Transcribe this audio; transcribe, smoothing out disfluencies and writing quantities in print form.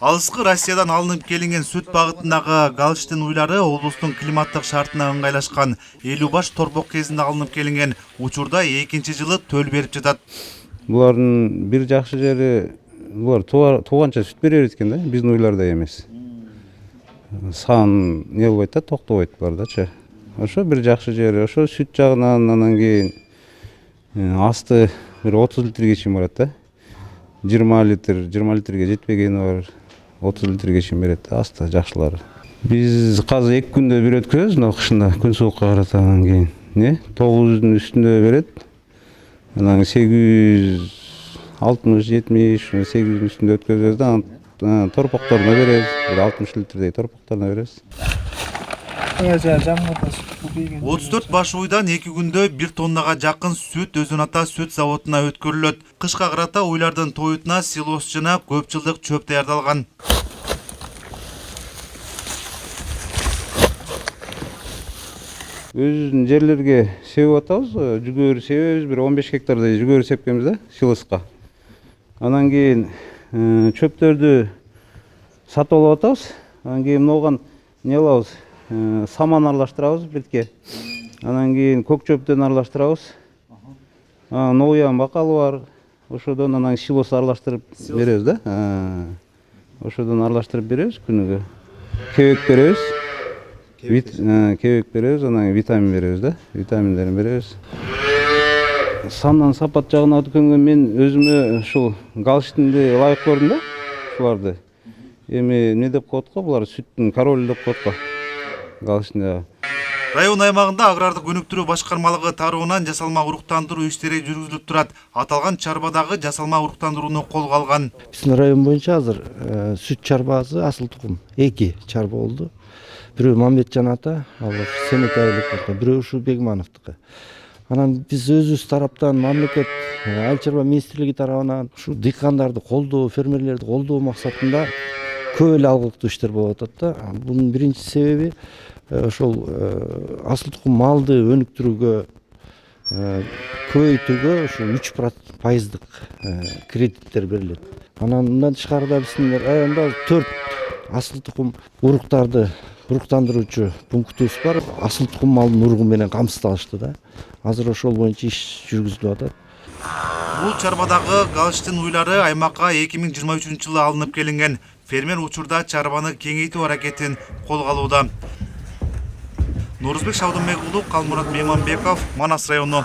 Алыскы Россиядан алынып келинген сүт багытындагы галштин уйлары облустун климаттык шартына ыңгайлашкан 50 баш торпок кезинде алынып келинген учурда экинчи жылы төл берип жатат. Булардын бир жакшы жери булар тууганча сүт берет экен да, биздин уйлардай эмес. Сан не болбойт да, токтобойт булардачы. Ошо бир жакшы жери, ошо сүт жагынан анан кийин асты бир 30 литрге чейин барат да. 20 литрге жетпегени бар. 30 литрге чейин берет асты жакшылары. Биз азыр 2 күндө бир өткөрөбүз, мына кышында күн суукка карата анан кийин 900-дун үстүндө берет. Анан 860-70, 800-дун үстүндө өткөзөбүз да, торпокторуна беребиз. 60 литрдей торпокторуна беребиз. 34 баш уйдан 2 күндө 1 тоннага жакын сүт Өзүн Ата сүт заводуна өткөрүлөт. Кышка карата уйлардын тоютуна силос жана көп жылдык чөп даярдалган. Өзүбүздүн жерлерге себип атабыз, жүгөрү себебиз, бир 15 гектардай жүгөрү сепкенбиз да, силоска. Анан кийин чөптөрдү сатып алып атабыз. Анан кийин моган не алабыз, саман аралаштырабыз бетке. Анан кийин көк чөптөн аралаштырабыз. Ноян бакалы бар. Ошодон анан силос аралаштырып беребиз да. Ошодон аралаштырып беребиз күнүгө. Кебек беребиз. Кебек беребиз, анан витамин беребиз да. Витаминдерин беребиз. Сандан сапат жагына өткөнгө мен өзүмө ушул галштинди ылайык көрдүм да, ушуларды. Эми не деп коет го, булар сүттүн королу деп коет го. Галштин. Район аймагында агрардык өнүктүрүү башкармалыгы тарабынан жасалма уруктандыруу иштери жүргүзүлүп турат. Аталган чарбадагы жасалма уруктандырууну колго алган. Биздин район боюнча азыр сүт чарбасы асыл тукум 2 чарба болду. Бирөө Мамбетжан ата, ал Семетайлык, бирөө ушу Бегмановдуку. Анан биз өзүбүз тараптан мамлекет айыл чарба министрлиги тарабынан ушу дыйкандарды колдоо, фермерлерди колдоо максатында көп эле алгылыктуу иштер болуп атат да. Бунун биринчи себеби ошол асыл тукум малды өнүктүрүүгө, көбөйтүүгө ушу 3% кредиттер берилет. Анан мындан тышкарыда биздин районда 4 асыл тукум уруктарды уруктандыруучу пунктубуз бар. Асыл тукум малдын уругу менен камсыздалышты да. Азыр ошол боюнча иш жүргүзүлүп атат. Бул чарбадагы галштин уйлары аймакка 2023-жылы алынып келинген. Фермер учурда чарбаны кеңейтүү аракетин колго алууда. Нурузбек Шабдымбек уулу, Калмурат Мейманбеков, Манас району.